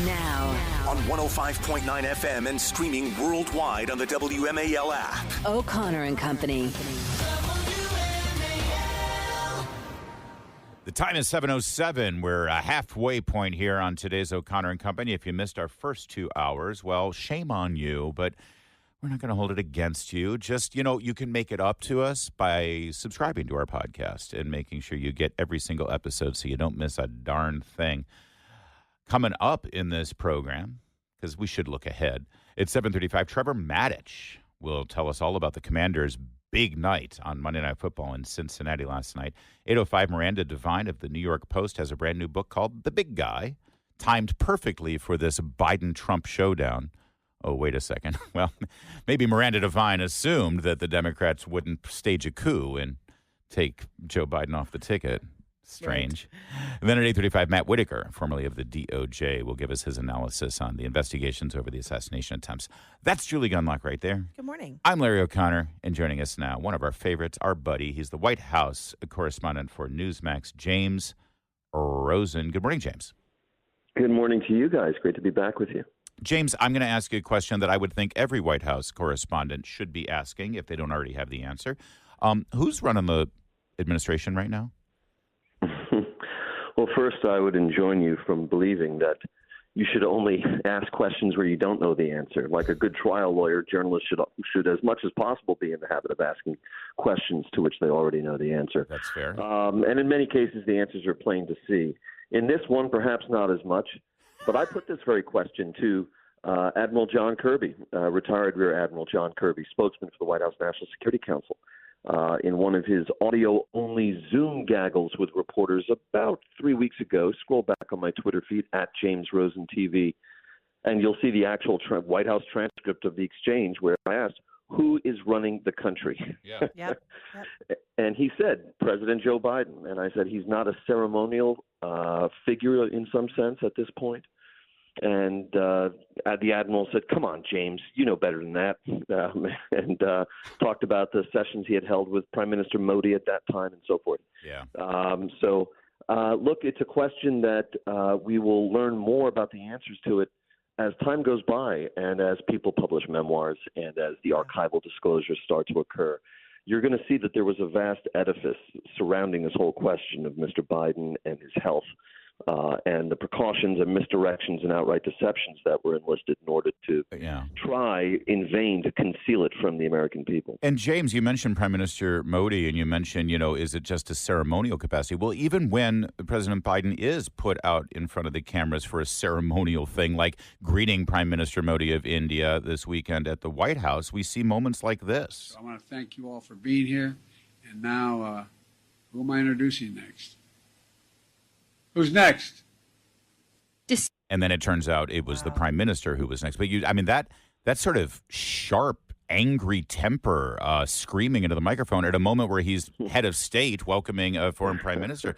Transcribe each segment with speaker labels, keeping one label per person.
Speaker 1: Now.
Speaker 2: On 105.9 FM and streaming worldwide on the WMAL app.
Speaker 1: O'Connor and Company.
Speaker 3: The time is 7:07. We're a halfway point here on today's O'Connor and Company. If you missed our first 2 hours, well, shame on you, but we're not going to hold it against you. Just, you can make it up to us by subscribing to our podcast and making sure you get every single episode so you don't miss a darn thing. Coming up in this program, because we should look ahead, it's 7:35. Trevor Matich will tell us all about the Commanders' big night on Monday Night Football in Cincinnati last night. 8:05, Miranda Devine of the New York Post has a brand new book called The Big Guy, timed perfectly for this Biden-Trump showdown. Oh, wait a second. Well, maybe Miranda Devine assumed that the Democrats wouldn't stage a coup and take Joe Biden off the ticket. Strange. Right. And then at 8:35, Matt Whitaker, formerly of the DOJ, will give us his analysis on the investigations over the assassination attempts. That's Julie Gunlock right there.
Speaker 4: Good morning.
Speaker 3: I'm Larry O'Connor, and joining us now, one of our favorites, our buddy. He's the White House correspondent for Newsmax, James Rosen. Good morning, James.
Speaker 5: Good morning to you guys. Great to be back with you.
Speaker 3: James, I'm going to ask you a question that I would think every White House correspondent should be asking if they don't already have the answer. Who's running the administration right now?
Speaker 5: Well, first, I would enjoin you from believing that you should only ask questions where you don't know the answer. Like a good trial lawyer, journalists should as much as possible, be in the habit of asking questions to which they already know the answer.
Speaker 3: That's fair.
Speaker 5: And in many cases, the answers are plain to see. In this one, perhaps not as much. But I put this very question to Admiral John Kirby, retired Rear Admiral John Kirby, spokesman for the White House National Security Council. In one of his audio-only Zoom gaggles with reporters about 3 weeks ago. Scroll back on my Twitter feed, at James Rosen TV, and you'll see the actual White House transcript of the exchange where I asked, who is running the country?
Speaker 3: Yeah.
Speaker 4: Yep.
Speaker 5: And he said, President Joe Biden. And I said, he's not a ceremonial figure in some sense at this point. And the Admiral said, come on, James, you know better than that, and talked about the sessions he had held with Prime Minister Modi at that time and so forth.
Speaker 3: Yeah.
Speaker 5: Look, it's a question that we will learn more about the answers to it as time goes by and as people publish memoirs and as the archival disclosures start to occur. You're going to see that there was a vast edifice surrounding this whole question of Mr. Biden and his health. And the precautions and misdirections and outright deceptions that were enlisted in order to try in vain to conceal it from the American people.
Speaker 3: And James, you mentioned Prime Minister Modi, and you mentioned, is it just a ceremonial capacity? Well, even when President Biden is put out in front of the cameras for a ceremonial thing, like greeting Prime Minister Modi of India this weekend at the White House, we see moments like this.
Speaker 6: So I want to thank you all for being here. And now, who am I introducing next? Who's next?
Speaker 3: And then it turns out it was the Prime Minister who was next. But that sort of sharp, angry temper, screaming into the microphone at a moment where he's head of state welcoming a foreign prime minister.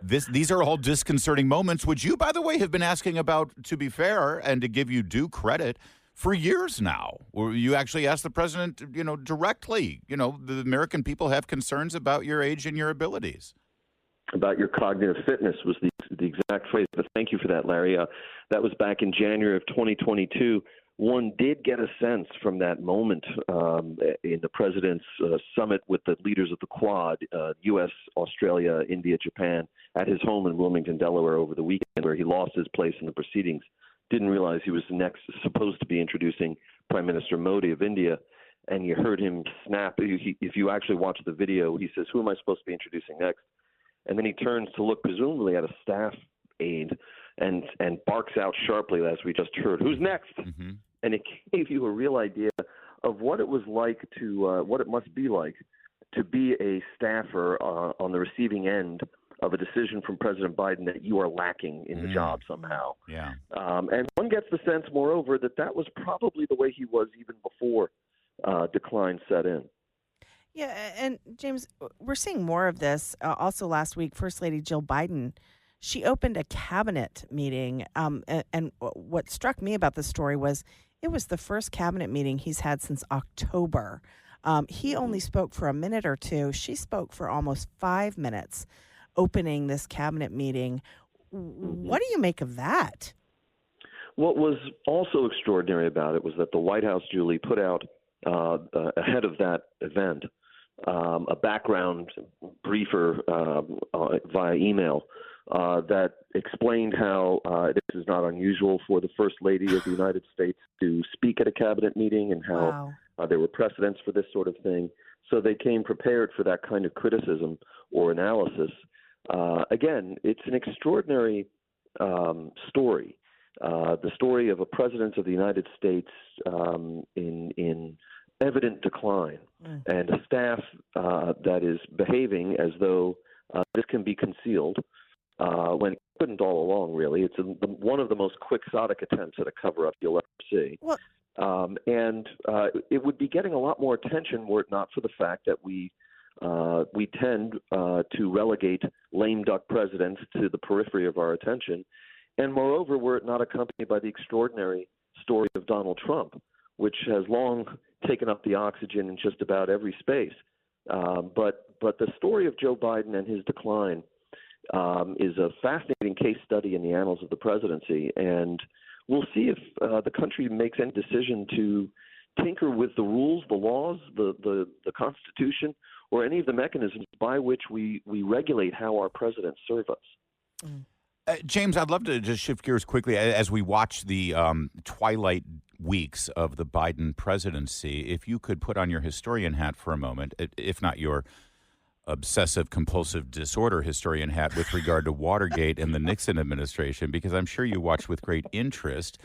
Speaker 3: These are all disconcerting moments, which you, by the way, have been asking about, to be fair, and to give you due credit, for years now. Where you actually asked the president, directly, the American people have concerns about your age and your abilities.
Speaker 5: About your cognitive fitness was the exact phrase, but thank you for that, Larry. That was back in January of 2022. One did get a sense from that moment in the president's summit with the leaders of the Quad, U.S., Australia, India, Japan, at his home in Wilmington, Delaware over the weekend, where he lost his place in the proceedings. Didn't realize he was next supposed to be introducing Prime Minister Modi of India, and you heard him snap. If you actually watch the video, he says, who am I supposed to be introducing next? And then he turns to look presumably at a staff aide and barks out sharply, as we just heard, who's next? Mm-hmm. And it gave you a real idea of what it was like what it must be like to be a staffer on the receiving end of a decision from President Biden that you are lacking in the job somehow.
Speaker 3: Yeah.
Speaker 5: And one gets the sense, moreover, that was probably the way he was even before decline set in.
Speaker 4: Yeah, and James, we're seeing more of this. Also last week, First Lady Jill Biden, she opened a cabinet meeting. And what struck me about this story was it was the first cabinet meeting he's had since October. He only spoke for a minute or two. She spoke for almost 5 minutes opening this cabinet meeting. What do you make of that?
Speaker 5: What was also extraordinary about it was that the White House, Julie, put out ahead of that event a background briefer via email that explained how this is not unusual for the First Lady of the United States to speak at a cabinet meeting, and how there were precedents for this sort of thing. So they came prepared for that kind of criticism or analysis. Again, it's an extraordinary story. The story of a president of the United States in evident decline, and a staff that is behaving as though this can be concealed, when it couldn't all along, really. It's one of the most quixotic attempts at a cover-up you'll ever see.
Speaker 4: Well,
Speaker 5: and it would be getting a lot more attention were it not for the fact that we tend to relegate lame duck presidents to the periphery of our attention. And moreover, were it not accompanied by the extraordinary story of Donald Trump, which has long taken up the oxygen in just about every space. But the story of Joe Biden and his decline is a fascinating case study in the annals of the presidency. And we'll see if the country makes any decision to tinker with the rules, the laws, the Constitution, or any of the mechanisms by which we regulate how our presidents serve us.
Speaker 3: James, I'd love to just shift gears quickly as we watch the twilight weeks of the Biden presidency. If you could put on your historian hat for a moment, if not your obsessive-compulsive disorder historian hat with regard to Watergate and the Nixon administration, because I'm sure you watched with great interest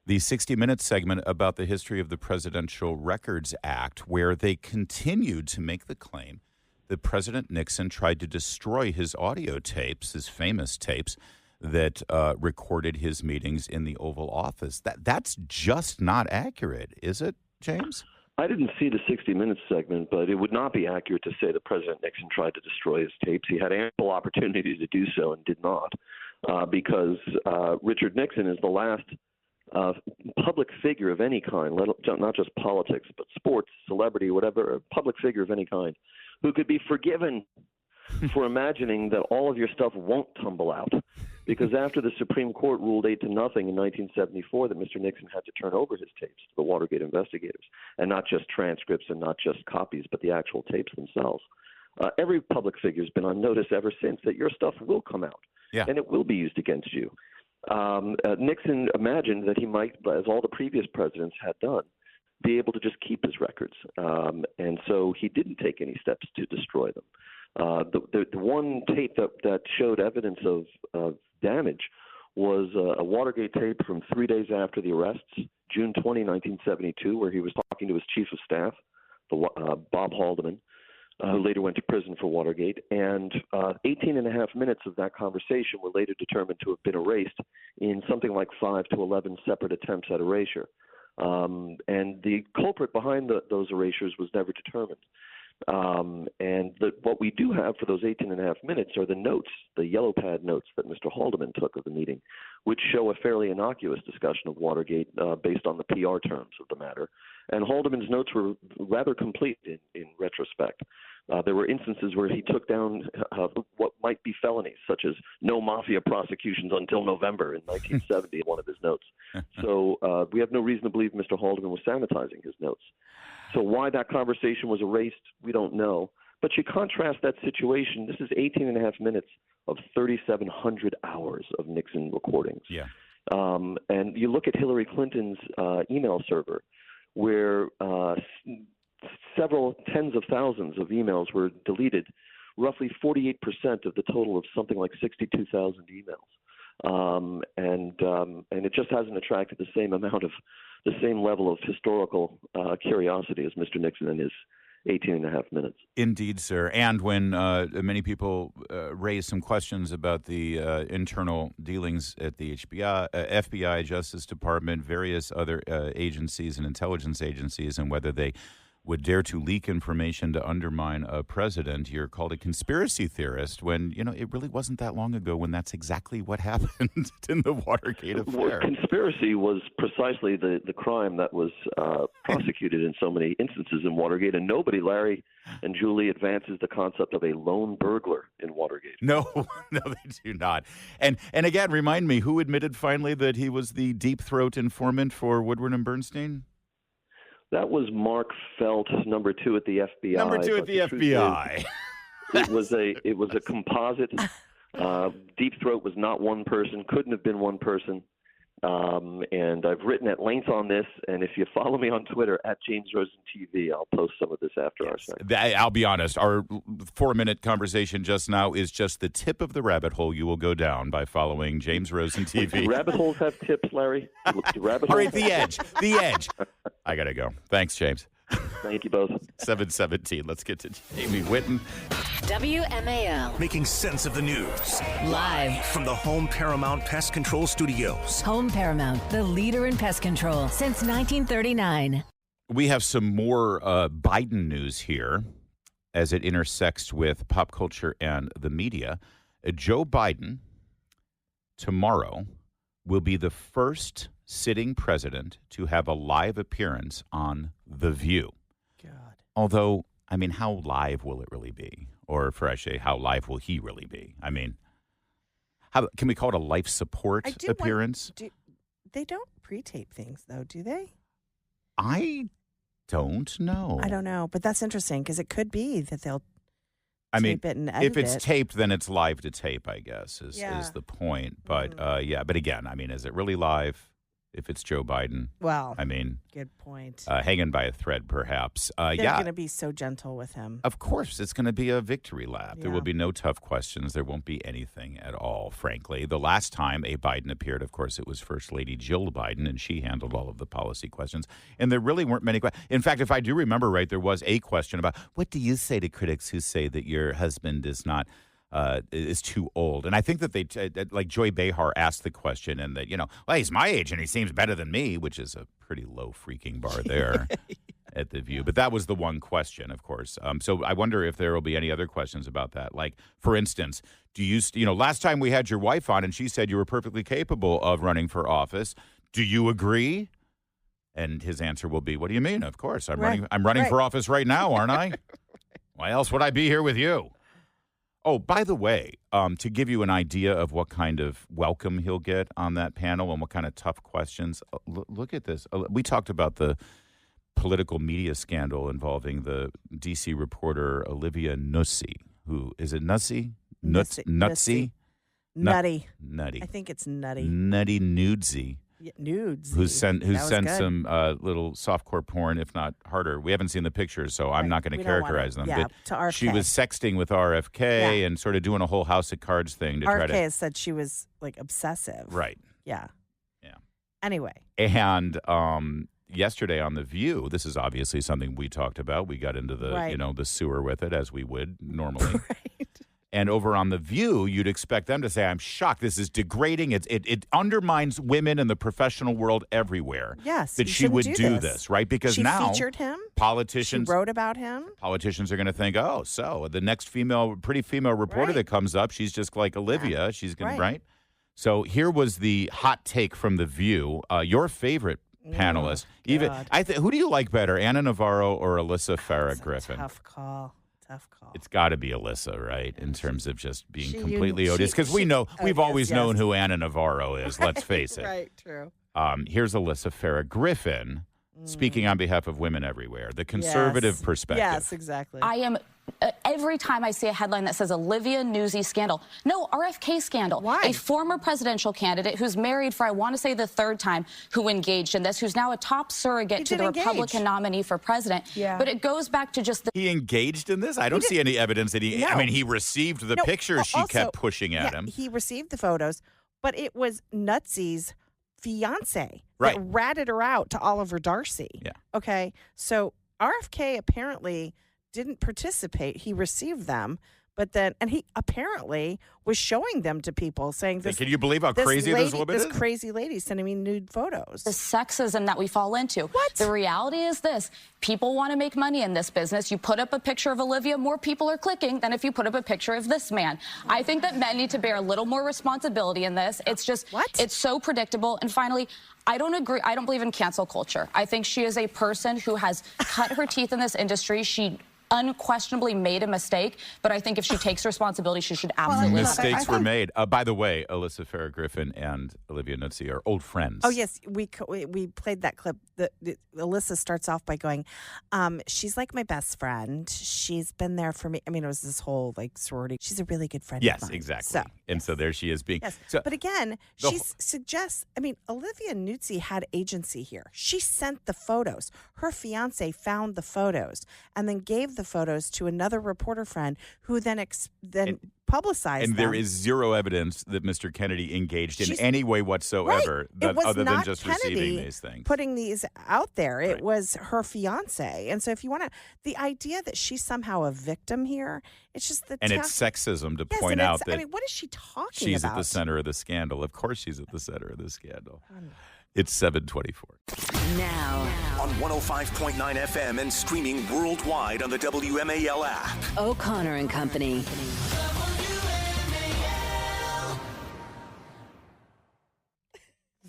Speaker 3: the 60 Minutes segment about the history of the Presidential Records Act, where they continued to make the claim that President Nixon tried to destroy his audio tapes, his famous tapes, that recorded his meetings in the Oval Office. That's just not accurate, is it, James?
Speaker 5: I didn't see the 60 Minutes segment, but it would not be accurate to say that President Nixon tried to destroy his tapes. He had ample opportunity to do so and did not, because Richard Nixon is the last public figure of any kind, not just politics, but sports, celebrity, whatever, a public figure of any kind, who could be forgiven for imagining that all of your stuff won't tumble out. Because after the Supreme Court ruled 8-0 in 1974 that Mr. Nixon had to turn over his tapes to the Watergate investigators, and not just transcripts and not just copies, but the actual tapes themselves. Every public figure has been on notice ever since that your stuff will come out, and it will be used against you. Nixon imagined that he might, as all the previous presidents had done, be able to just keep his records. And so he didn't take any steps to destroy them. The one tape that showed evidence of damage was a Watergate tape from 3 days after the arrests, June 20, 1972, where he was talking to his chief of staff, Bob Haldeman, who later went to prison for Watergate. And 18 and a half minutes of that conversation were later determined to have been erased in something like 5 to 11 separate attempts at erasure. And the culprit behind those erasures was never determined. What we do have for those 18 and a half minutes are the notes, the yellow pad notes that Mr. Haldeman took of the meeting, which show a fairly innocuous discussion of Watergate based on the PR terms of the matter. And Haldeman's notes were rather complete in retrospect. There were instances where he took down what might be felonies, such as no mafia prosecutions until November in 1970 in one of his notes. So we have no reason to believe Mr. Haldeman was sanitizing his notes. So why that conversation was erased, we don't know. But you contrast that situation. This is 18 and a half minutes of 3,700 hours of Nixon recordings.
Speaker 3: Yeah.
Speaker 5: And you look at Hillary Clinton's email server, where several tens of thousands of emails were deleted, roughly 48% of the total of something like 62,000 emails. And it just hasn't attracted the same level of historical curiosity as Mr. Nixon and his 18 and a half minutes.
Speaker 3: Indeed, sir. And when many people raise some questions about the internal dealings at the FBI, Justice Department, various other agencies and intelligence agencies, and whether they would dare to leak information to undermine a president, you're called a conspiracy theorist when, it really wasn't that long ago when that's exactly what happened in the Watergate affair.
Speaker 5: Well, conspiracy was precisely the crime that was prosecuted in so many instances in Watergate, and nobody, Larry and Julie, advances the concept of a lone burglar in Watergate.
Speaker 3: No, they do not. And again, remind me, who admitted finally that he was the deep throat informant for Woodward and Bernstein?
Speaker 5: That was Mark Felt, number 2 at the FBI.
Speaker 3: Number 2 at the FBI.
Speaker 5: It was a composite. Deep Throat was not one person, couldn't have been one person. And I've written at length on this, and if you follow me on Twitter, at James Rosen TV, I'll post some of this after our segment.
Speaker 3: I'll be honest, our 4-minute conversation just now is just the tip of the rabbit hole you will go down by following James Rosen TV.
Speaker 5: Do rabbit holes have tips, Larry?
Speaker 3: All right, the edge. I got to go. Thanks, James.
Speaker 2: Thank you both.
Speaker 3: 7:17. Let's get to Jamie Whitten.
Speaker 1: WMAL.
Speaker 2: Making sense of the news.
Speaker 1: Live
Speaker 2: from the Home Paramount Pest Control Studios.
Speaker 1: Home Paramount, the leader in pest control since 1939.
Speaker 3: We have some more Biden news here as it intersects with pop culture and the media. Joe Biden tomorrow will be the first sitting president to have a live appearance on The View.
Speaker 4: God.
Speaker 3: Although, I mean, how live will it really be? Or for I say, how live will he really be? I mean, how can we call it a life support appearance?
Speaker 4: They don't pre-tape things, though, do they?
Speaker 3: I don't know.
Speaker 4: I don't know, but that's interesting because it could be that they'll tape it and edit
Speaker 3: if it's
Speaker 4: it.
Speaker 3: taped, then it's live to tape, I guess, is the point. But, but again, I mean, is it really live? If it's Joe Biden,
Speaker 4: well,
Speaker 3: I mean,
Speaker 4: good point.
Speaker 3: Hanging by a thread, perhaps.
Speaker 4: They're going to be so gentle with him.
Speaker 3: Of course, it's going to be a victory lap.
Speaker 4: Yeah.
Speaker 3: There will be no tough questions. There won't be anything at all, frankly. The last time a Biden appeared, of course, it was First Lady Jill Biden, and she handled all of the policy questions. And there really weren't many questions. In fact, if I do remember right, there was a question about, what do you say to critics who say that your husband is not is too old? And I think that they, like Joy Behar asked the question and that, well, he's my age and he seems better than me, which is a pretty low freaking bar there at The View. But that was the one question, of course. So I wonder if there will be any other questions about that. Like, for instance, do you, last time we had your wife on and she said you were perfectly capable of running for office. Do you agree? And his answer will be, what do you mean? Of course. I'm running for office right now, aren't I? Why else would I be here with you? Oh, by the way, to give you an idea of what kind of welcome he'll get on that panel and what kind of tough questions, look at this. We talked about the political media scandal involving the D.C. reporter Olivia Nuzzi, who, is it Nuzzi? Nutsy?
Speaker 4: Nutty.
Speaker 3: Nutty.
Speaker 4: I think it's Nutty.
Speaker 3: Nutty Nudesy.
Speaker 4: Yeah, nudes.
Speaker 3: Who sent some little softcore porn, if not harder. We haven't seen the pictures, so I'm not going to characterize them.
Speaker 4: Yeah,
Speaker 3: but
Speaker 4: to RFK.
Speaker 3: she was sexting with RFK and sort of doing a whole House of Cards thing to try to.
Speaker 4: RFK has said she was like obsessive.
Speaker 3: Right.
Speaker 4: Yeah.
Speaker 3: Yeah.
Speaker 4: Anyway.
Speaker 3: And yesterday on The View, this is obviously something we talked about. We got into the the sewer with it as we would normally.
Speaker 4: Right.
Speaker 3: And over on The View, you'd expect them to say, I'm shocked. This is degrading. It undermines women in the professional world everywhere.
Speaker 4: Yes.
Speaker 3: That she would do this, right? Because now
Speaker 4: she featured him.
Speaker 3: Politicians.
Speaker 4: She wrote about him.
Speaker 3: Politicians are going to think, oh, so the next pretty female reporter that comes up, she's just like Olivia. She's going to, right? So here was the hot take from The View. Your favorite panelist. Who do you like better, Anna Navarro or Alyssa Farah Griffin?
Speaker 4: Tough call.
Speaker 3: It's got to be Alyssa, right, in terms of just being completely odious. Because we've always known who Anna Navarro is, let's face it.
Speaker 4: Right, true.
Speaker 3: Here's Alyssa Farah Griffin speaking on behalf of women everywhere, the conservative perspective.
Speaker 4: Yes, exactly.
Speaker 7: I am, every time I see a headline that says Olivia Nuzzi scandal, no, RFK scandal.
Speaker 4: Why?
Speaker 7: A former presidential candidate who's married for, I want to say, the third time, who engaged in this, who's now a top surrogate to the Republican nominee for president.
Speaker 4: Yeah.
Speaker 7: But it goes back to just the...
Speaker 3: He engaged in this? I don't see any evidence that he...
Speaker 4: No.
Speaker 3: I mean, he received the pictures she kept pushing at him.
Speaker 4: He received the photos, but it was Nutsy's fiance
Speaker 3: that
Speaker 4: ratted her out to Oliver Darcy.
Speaker 3: Yeah.
Speaker 4: Okay. So RFK apparently didn't participate. He received them, But then, and he apparently was showing them to people, saying, "This."
Speaker 3: Can you believe how crazy this woman is?
Speaker 4: This crazy lady sending me nude photos.
Speaker 7: The sexism that we fall into.
Speaker 4: What?
Speaker 7: The reality is this: people want to make money in this business. You put up a picture of Olivia, more people are clicking than if you put up a picture of this man. I think that men need to bear a little more responsibility in this. It's just, it's so predictable. And finally, I don't agree. I don't believe in cancel culture. I think she is a person who has cut her teeth in this industry. She unquestionably made a mistake, but I think if she takes responsibility, she should absolutely.
Speaker 3: Mistakes were made. By the way, Alyssa Farrah-Griffin and Olivia Nuzzi are old friends.
Speaker 4: Oh yes, we played that clip. Alyssa starts off by going, "She's like my best friend. She's been there for me." I mean, it was this whole like sorority. She's a really good friend.
Speaker 3: Yes,
Speaker 4: of mine.
Speaker 3: exactly. So there she is being.
Speaker 4: Yes,
Speaker 3: so,
Speaker 4: but again, she suggests. I mean, Olivia Nuzzi had agency here. She sent the photos. Her fiance found the photos and then gave the photos to another reporter friend who then publicized
Speaker 3: and
Speaker 4: them.
Speaker 3: there is zero evidence that Mr. Kennedy engaged in any way whatsoever other than just
Speaker 4: Kennedy
Speaker 3: receiving these things.
Speaker 4: Putting these out there. It was her fiance. And so if you want to, the idea that she's somehow a victim here, it's just the
Speaker 3: it's sexism to point out that.
Speaker 4: I mean, what is she talking
Speaker 3: she's
Speaker 4: about?
Speaker 3: At the center of the scandal. Of course she's at the center of the scandal. It's 7:24.
Speaker 1: Now
Speaker 2: on 105.9 FM and streaming worldwide on the WMAL app.
Speaker 1: O'Connor and Company.
Speaker 3: WMAL.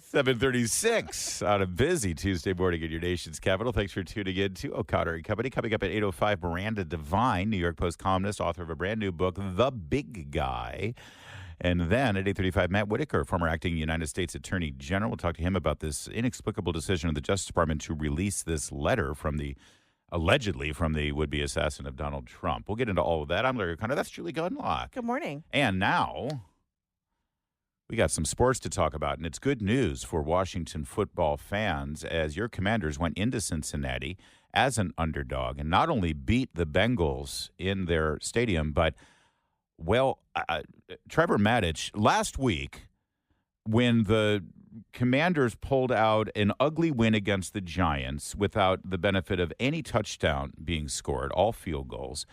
Speaker 3: 7:36 on a busy Tuesday morning in your nation's capital. Thanks for tuning in to O'Connor and Company. Coming up at 8:05, Miranda Devine, New York Post columnist, author of a brand new book, The Big Guy. And then at 8:35, Matt Whitaker, former acting United States Attorney General. We'll talk to him about this inexplicable decision of the Justice Department to release this letter allegedly from the would-be assassin of Donald Trump. We'll get into all of that. I'm Larry O'Connor. That's Julie Gunlock.
Speaker 4: Good morning.
Speaker 3: And now we got some sports to talk about, and it's good news for Washington football fans as your Commanders went into Cincinnati as an underdog and not only beat the Bengals in their stadium, but Trevor Matich, last week when the Commanders pulled out an ugly win against the Giants without the benefit of any touchdown being scored, all field goals,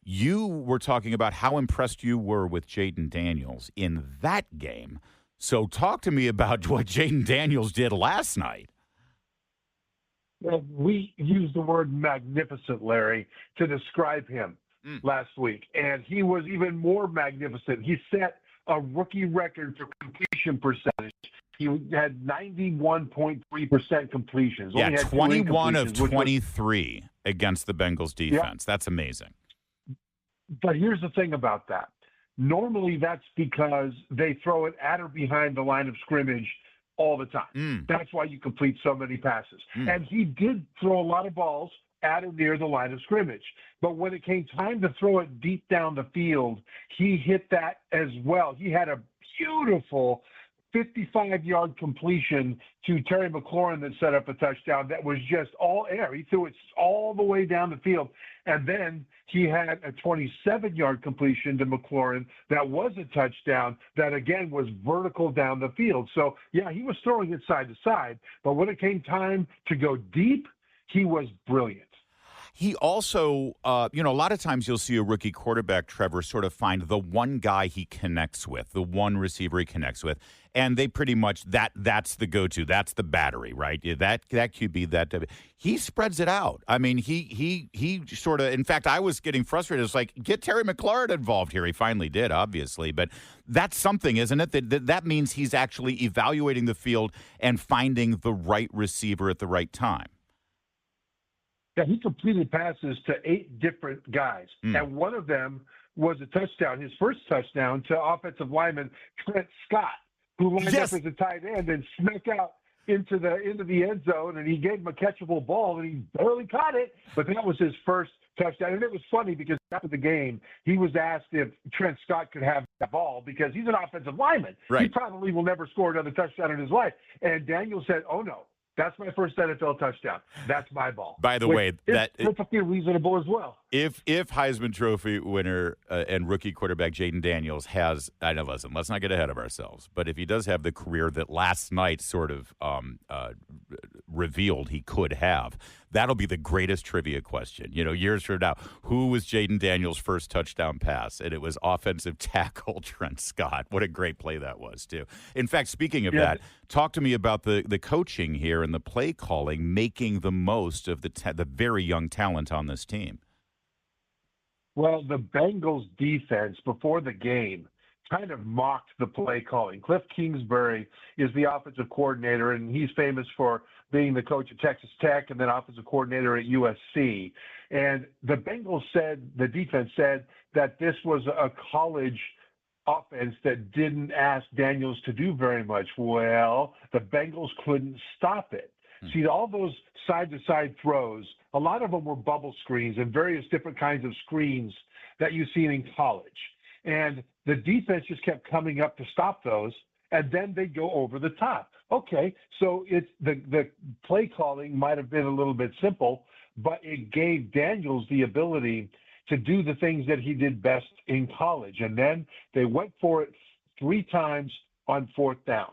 Speaker 3: you were talking about how impressed you were with Jaden Daniels in that game. So talk to me about what Jaden Daniels did last night.
Speaker 8: Well, we used the word magnificent, Larry, to describe him last week, and he was even more magnificent. He set a rookie record for completion percentage. He had 91.3% completions.
Speaker 3: Yeah, 21 of 23 against the Bengals defense. That's amazing.
Speaker 8: But here's the thing about that. Normally that's because they throw it at or behind the line of scrimmage all the time. That's why you complete so many passes. And he did throw a lot of balls at or near the line of scrimmage. But when it came time to throw it deep down the field, he hit that as well. He had a beautiful 55-yard completion to Terry McLaurin that set up a touchdown that was just all air. He threw it all the way down the field. And then he had a 27-yard completion to McLaurin that was a touchdown that, again, was vertical down the field. So, yeah, he was throwing it side to side. But when it came time to go deep, he was brilliant.
Speaker 3: He also, a lot of times you'll see a rookie quarterback, Trevor, sort of find the one guy he connects with, the one receiver he connects with, and they pretty much, that's the go-to. That's the battery, right? That QB, that he spreads it out. I mean, he sort of, in fact, I was getting frustrated. It's like, get Terry McLaurin involved here. He finally did, obviously, but that's something, isn't it? That means he's actually evaluating the field and finding the right receiver at the right time.
Speaker 8: Yeah, he completed passes to 8 different guys, and one of them was a touchdown, his first touchdown to offensive lineman Trent Scott, who lined up as a tight end and snuck out into the end zone, and he gave him a catchable ball, and he barely caught it, but that was his first touchdown. And it was funny because after the game, he was asked if Trent Scott could have that ball because he's an offensive lineman.
Speaker 3: Right.
Speaker 8: He probably will never score another touchdown in his life. And Daniel said, "Oh, no. That's my first NFL touchdown. That's my ball."
Speaker 3: By the way,
Speaker 8: that's perfectly reasonable as well.
Speaker 3: If Heisman Trophy winner and rookie quarterback Jaden Daniels has, listen, let's not get ahead of ourselves, but if he does have the career that last night sort of revealed he could have. That'll be the greatest trivia question. Years from now, who was Jaden Daniels' first touchdown pass? And it was offensive tackle Trent Scott. What a great play that was, too. In fact, speaking of that, talk to me about the coaching here and the play calling, making the most of the very young talent on this team.
Speaker 8: Well, the Bengals defense before the game kind of mocked the play calling. Cliff Kingsbury is the offensive coordinator, and he's famous for being the coach at Texas Tech and then offensive coordinator at USC. And the defense said that this was a college offense that didn't ask Daniels to do very much. Well, the Bengals couldn't stop it. See, all those side-to-side throws, a lot of them were bubble screens and various different kinds of screens that you see in college. And the defense just kept coming up to stop those, and then they'd go over the top. Okay, so it's the play calling might have been a little bit simple, but it gave Daniels the ability to do the things that he did best in college. And then they went for it 3 times on 4th down.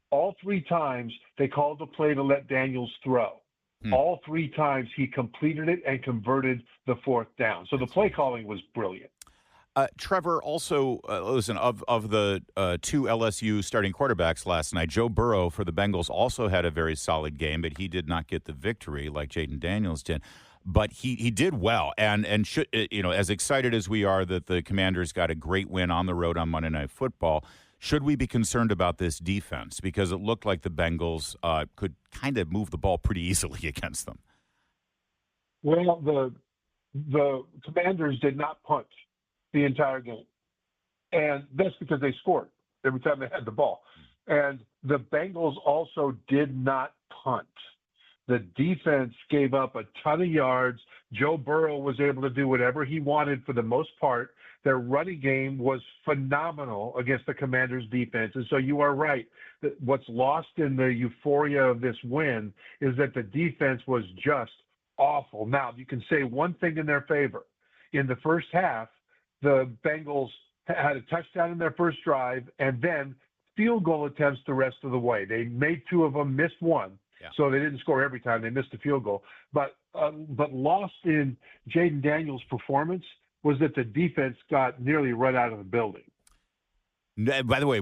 Speaker 8: All 3 times they called the play to let Daniels throw. All 3 times he completed it and converted the 4th down. So the play calling was brilliant.
Speaker 3: Trevor, also, listen, of the 2 LSU starting quarterbacks last night, Joe Burrow for the Bengals also had a very solid game, but he did not get the victory like Jaden Daniels did. But he did well, and should, as excited as we are that the Commanders got a great win on the road on Monday Night Football, should we be concerned about this defense? Because it looked like the Bengals could kind of move the ball pretty easily against them.
Speaker 8: Well, the Commanders did not punt the entire game. And that's because they scored every time they had the ball. And the Bengals also did not punt. The defense gave up a ton of yards. Joe Burrow was able to do whatever he wanted for the most part. Their running game was phenomenal against the Commanders' defense. And so you are right. That what's lost in the euphoria of this win is that the defense was just awful. Now, you can say one thing in their favor. In the first half, the Bengals had a touchdown in their first drive and then field goal attempts the rest of the way. They made 2 of them, missed 1. Yeah. So they didn't score every time. They missed a field goal. But lost in Jaden Daniels' performance was that the defense got nearly run out of the building.
Speaker 3: By the way,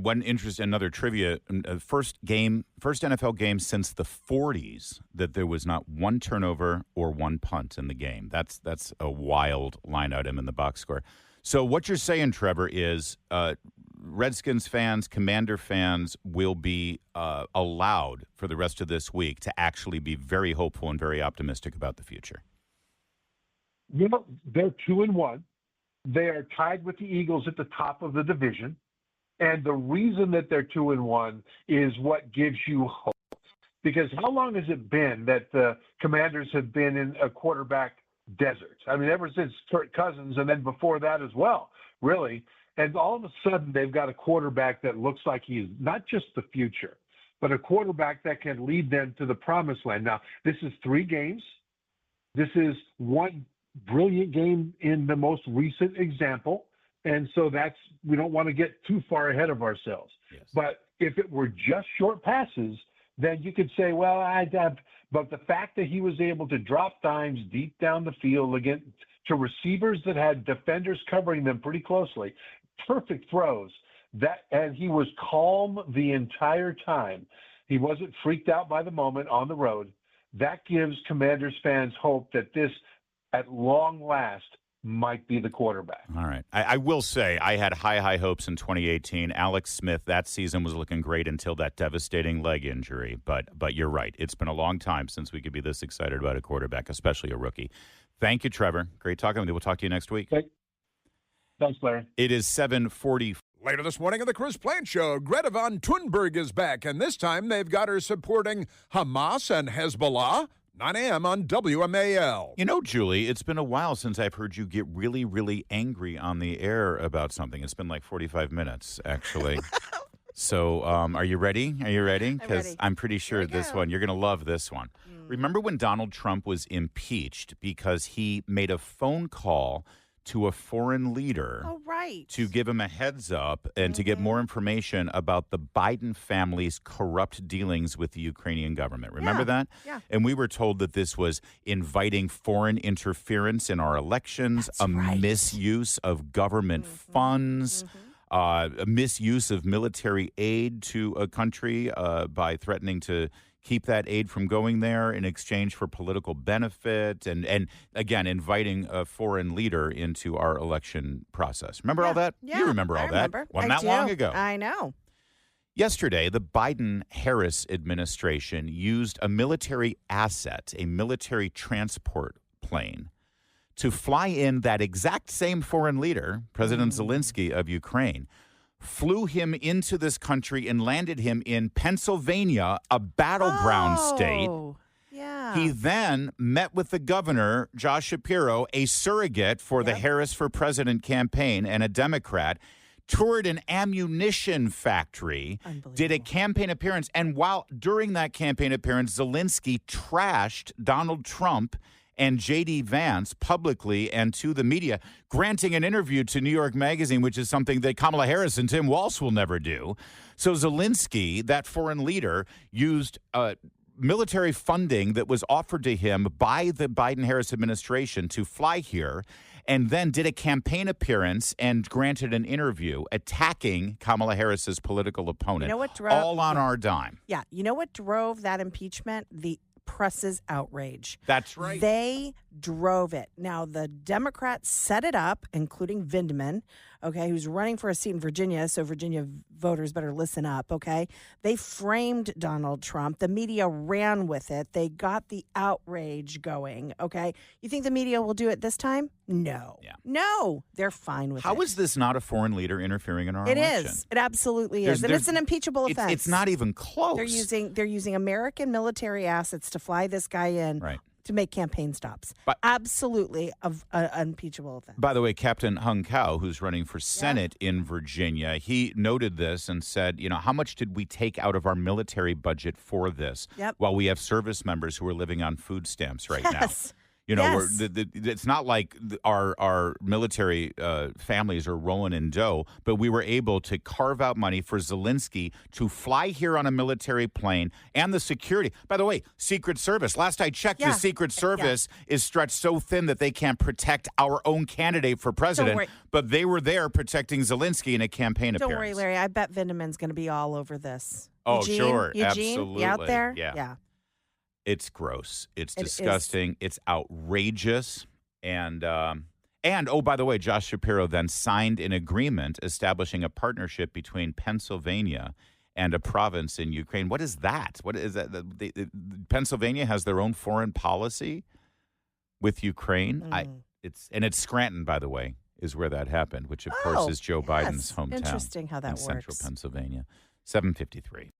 Speaker 3: another trivia, first NFL game since the 40s that there was not 1 turnover or 1 punt in the game. That's a wild line item in the box score. So what you're saying, Trevor, is Redskins fans, Commander fans will be allowed for the rest of this week to actually be very hopeful and very optimistic about the future.
Speaker 8: They're 2-1. They are tied with the Eagles at the top of the division. And the reason that they're 2-1 is what gives you hope. Because how long has it been that the Commanders have been in a quarterback desert? I mean, ever since Kirk Cousins, and then before that as well, really. And all of a sudden, they've got a quarterback that looks like he's not just the future, but a quarterback that can lead them to the promised land. Now, this is 3 games. This is 1 brilliant game in the most recent example. And so we don't want to get too far ahead of ourselves. Yes. But if it were just short passes, then you could say, well, but the fact that he was able to drop dimes deep down the field against to receivers that had defenders covering them pretty closely, perfect throws, and he was calm the entire time. He wasn't freaked out by the moment on the road. That gives Commanders fans hope that this, at long last, might be the quarterback.
Speaker 3: All right. I will say I had high hopes in 2018. Alex Smith, that season was looking great until that devastating leg injury. But you're right. It's been a long time since we could be this excited about a quarterback, especially a rookie. Thank you, Trevor. Great talking with you. We'll talk to you next week.
Speaker 8: Thanks, Larry.
Speaker 3: It is 7:40.
Speaker 9: Later this morning on the Chris Plant Show, Greta Van Thunberg is back, and this time they've got her supporting Hamas and Hezbollah. 9 a.m. on WMAL.
Speaker 3: You know, Julie, it's been a while since I've heard you get really, really angry on the air about something. It's been like 45 minutes, actually. So are you ready? Are you ready? Because I'm pretty sure this one, you're going to love this one. Remember when Donald Trump was impeached because he made a phone call to a foreign leader
Speaker 4: Oh, right.
Speaker 3: to give him a heads up and to get more information about the Biden family's corrupt dealings with the Ukrainian government. Remember that?
Speaker 4: Yeah.
Speaker 3: And we were told that this was inviting foreign interference in our elections, misuse of government funds, a misuse of military aid to a country by threatening to keep that aid from going there in exchange for political benefit, and again, inviting a foreign leader into our election process. Remember all that?
Speaker 4: Yeah,
Speaker 3: You remember all
Speaker 4: I remember.
Speaker 3: that? Wasn't
Speaker 4: I
Speaker 3: that
Speaker 4: do.
Speaker 3: long ago?
Speaker 4: I know.
Speaker 3: Yesterday, the Biden-Harris administration used a military asset, a military transport plane, to fly in that exact same foreign leader, President Zelensky of Ukraine, flew him into this country and landed him in Pennsylvania, a battleground state.
Speaker 4: Yeah.
Speaker 3: He then met with the governor, Josh Shapiro, a surrogate for the Harris for President campaign and a Democrat, toured an ammunition factory, did a campaign appearance, and while during that campaign appearance, Zelensky trashed Donald Trump and J.D. Vance publicly and to the media, granting an interview to New York Magazine, which is something that Kamala Harris and Tim Walz will never do. So Zelensky, that foreign leader, used military funding that was offered to him by the Biden-Harris administration to fly here, and then did a campaign appearance and granted an interview attacking Kamala Harris's political opponent, all on our dime.
Speaker 4: Yeah. You know what drove that impeachment? The press's outrage.
Speaker 3: That's right.
Speaker 4: They drove it. Now, the Democrats set it up, including Vindman, okay, who's running for a seat in Virginia, so Virginia voters better listen up, okay? They framed Donald Trump. The media ran with it. They got the outrage going, okay? You think the media will do it this time? No.
Speaker 3: Yeah.
Speaker 4: No. They're fine with it.
Speaker 3: How is this not a foreign leader interfering in our
Speaker 4: It
Speaker 3: election?
Speaker 4: is. It absolutely is. And it's an impeachable offense.
Speaker 3: It's not even close.
Speaker 4: They're using American military assets to fly this guy in to make campaign stops.
Speaker 3: But
Speaker 4: absolutely an unimpeachable offense.
Speaker 3: By the way, Captain Hung Kao, who's running for Senate in Virginia, he noted this and said, how much did we take out of our military budget for this while we have service members who are living on food stamps right now? It's not like our military families are rolling in dough, but we were able to carve out money for Zelensky to fly here on a military plane and the security. By the way, Secret Service. Last I checked, the Secret Service is stretched so thin that they can't protect our own candidate for president, but they were there protecting Zelensky in a campaign appearance.
Speaker 4: Don't worry, Larry. I bet Vindman's going to be all over this.
Speaker 3: Oh,
Speaker 4: Eugene,
Speaker 3: sure.
Speaker 4: Eugene,
Speaker 3: Absolutely.
Speaker 4: you out there?
Speaker 3: Yeah. It's gross. It's disgusting. It's outrageous. And oh, by the way, Josh Shapiro then signed an agreement establishing a partnership between Pennsylvania and a province in Ukraine. What is that? What is that? Pennsylvania has their own foreign policy with Ukraine. It's Scranton, by the way, is where that happened, which of course is Joe Biden's hometown.
Speaker 4: Interesting how that
Speaker 3: in
Speaker 4: works.
Speaker 3: Central Pennsylvania. 7:53.